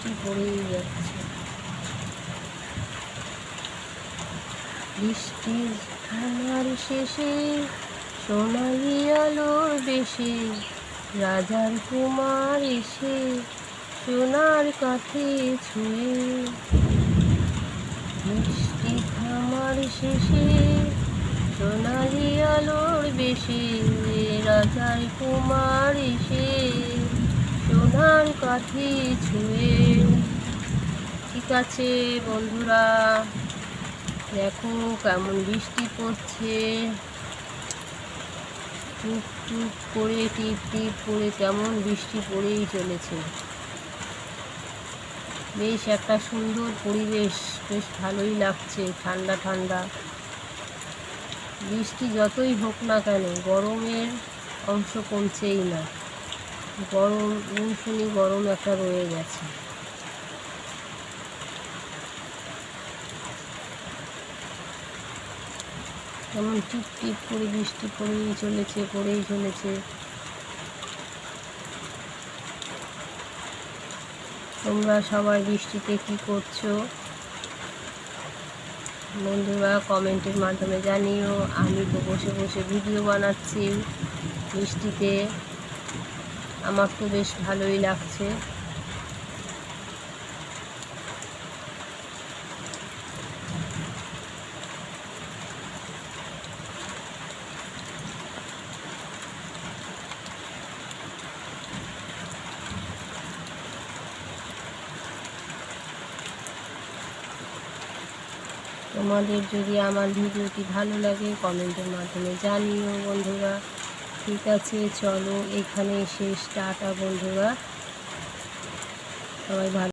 বৃষ্টি পড়েই যাচ্ছে। বৃষ্টির ধামার শেষে সোনালি আলোর বেশে রাজার কুমার এসে সোনার কাঠে ছুঁয়ে। বৃষ্টি থামার শেষে সোনালি আলোর বেশে রাজার কুমার এসে সোনার কাঠে ছুঁয়ে। ঠিক আছে বন্ধুরা, দেখো কেমন বৃষ্টি পড়ছে, টুপ টুপ করে টিপ টিপ করে কেমন বৃষ্টি পড়েই চলেছে। বেশ একটা সুন্দর পরিবেশ, বেশ ভালোই লাগছে, ঠান্ডা ঠান্ডা। বৃষ্টি যতই হোক না কেন গরমের অংশ কমছেই না, গরম ভীষণই গরম একটা রয়ে গেছে। কেমন টিপ টিপ করে বৃষ্টি পড়েই চলেছে। তোমরা সবাই বৃষ্টিতে কি করছো বন্ধুরা কমেন্টের মাধ্যমে জানিও। আমি তো বসে বসে ভিডিও বানাচ্ছি বৃষ্টিতে, আমার তো বেশ ভালোই লাগছে। তোমাদের যদি আমার ভিডিওটি ভালো লাগে কমেন্টের মাধ্যমে জানিও বন্ধুরা। ঠিক আছে, চলো এখানেই শেষ, টাটা বন্ধুরা, সবাই ভালো।